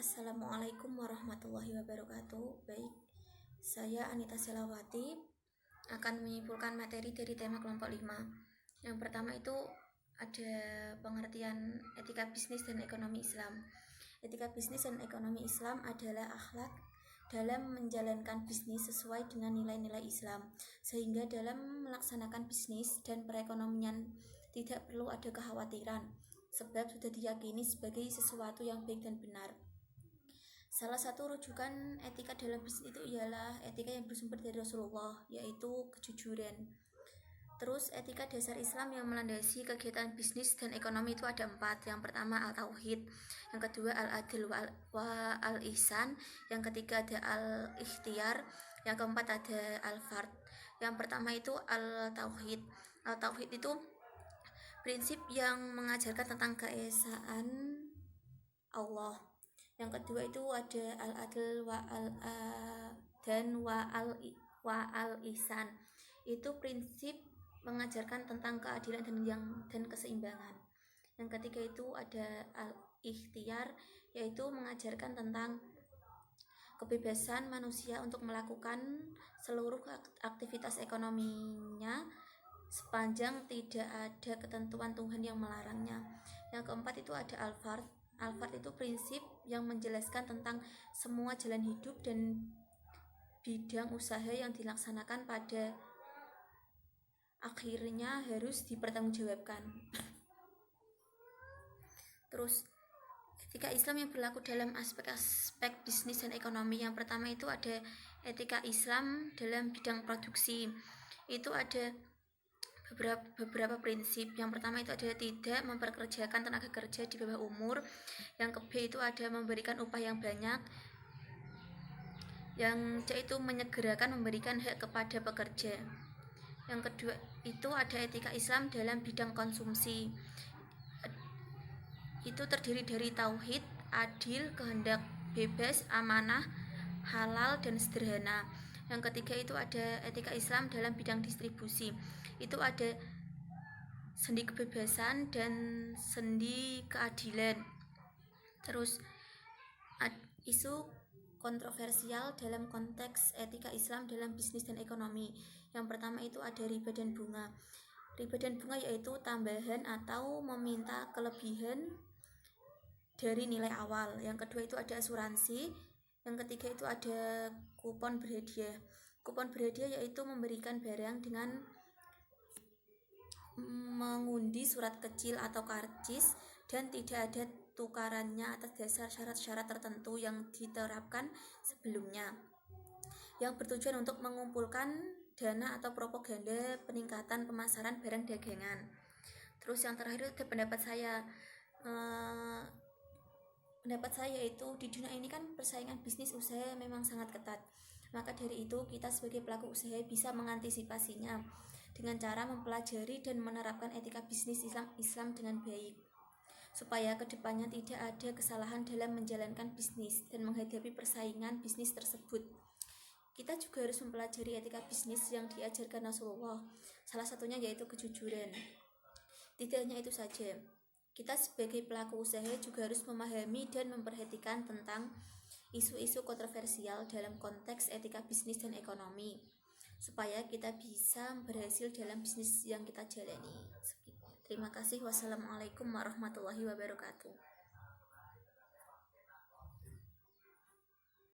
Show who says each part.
Speaker 1: Assalamualaikum warahmatullahi wabarakatuh. Baik, saya Anita Selawati akan menyimpulkan materi dari tema kelompok 5. Yang pertama itu ada pengertian etika bisnis dan ekonomi Islam. Etika bisnis dan ekonomi Islam adalah akhlak dalam menjalankan bisnis sesuai dengan nilai-nilai Islam, sehingga dalam melaksanakan bisnis dan perekonomian tidak perlu ada kekhawatiran, sebab sudah diyakini sebagai sesuatu yang baik dan benar. Salah satu rujukan etika dalam bisnis itu ialah etika yang bersumber dari Rasulullah, yaitu kejujuran. Terus etika dasar Islam yang melandasi kegiatan bisnis dan ekonomi itu ada 4. Yang pertama al-tauhid, yang kedua al-adil wa al-ihsan, yang ketiga ada al-ikhtiyar, yang keempat ada al-fard. Yang pertama itu al-tauhid. Al-tauhid itu prinsip yang mengajarkan tentang keesaan Allah. Yang kedua itu ada al-adil wa al-ihsan. Itu prinsip mengajarkan tentang keadilan dan keseimbangan. Yang ketiga itu ada al-ikhtiyar, yaitu mengajarkan tentang kebebasan manusia untuk melakukan seluruh aktivitas ekonominya sepanjang tidak ada ketentuan Tuhan yang melarangnya. Yang keempat itu ada al-fard. Al-fard itu prinsip yang menjelaskan tentang semua jalan hidup dan bidang usaha yang dilaksanakan pada akhirnya harus dipertanggungjawabkan. Terus etika Islam yang berlaku dalam aspek-aspek bisnis dan ekonomi. Yang pertama itu ada etika Islam dalam bidang produksi. Itu ada beberapa prinsip. Yang pertama itu ada tidak memperkerjakan tenaga kerja di bawah umur. Yang ke-B itu ada memberikan upah yang banyak. Yang C itu menyegerakan memberikan hak kepada pekerja. Yang kedua itu ada etika Islam dalam bidang konsumsi. Itu terdiri dari tauhid, adil, kehendak bebas, amanah, halal, dan sederhana. Yang ketiga itu ada etika Islam dalam bidang distribusi. Itu ada sendi kebebasan dan sendi keadilan. Terus isu kontroversial dalam konteks etika Islam dalam bisnis dan ekonomi. Yang pertama itu ada riba dan bunga. Riba dan bunga yaitu tambahan atau meminta kelebihan dari nilai awal. Yang kedua itu ada asuransi. Yang ketiga itu ada kupon berhadiah. Kupon berhadiah yaitu memberikan barang dengan mengundi surat kecil atau karcis dan tidak ada tukarannya atas dasar syarat-syarat tertentu yang diterapkan sebelumnya, yang bertujuan untuk mengumpulkan dana atau propaganda peningkatan pemasaran barang dagangan. Terus yang terakhir itu pendapat saya itu di dunia ini kan persaingan bisnis usaha memang sangat ketat. Maka dari itu kita sebagai pelaku usaha bisa mengantisipasinya dengan cara mempelajari dan menerapkan etika bisnis Islam dengan baik, supaya kedepannya tidak ada kesalahan dalam menjalankan bisnis dan menghadapi persaingan bisnis tersebut. Kita juga harus mempelajari etika bisnis yang diajarkan Rasulullah, salah satunya yaitu kejujuran. Tidak hanya itu saja, kita sebagai pelaku usaha juga harus memahami dan memperhatikan tentang isu-isu kontroversial dalam konteks etika bisnis dan ekonomi, supaya kita bisa berhasil dalam bisnis yang kita jalani. Terima kasih. Wassalamualaikum warahmatullahi wabarakatuh.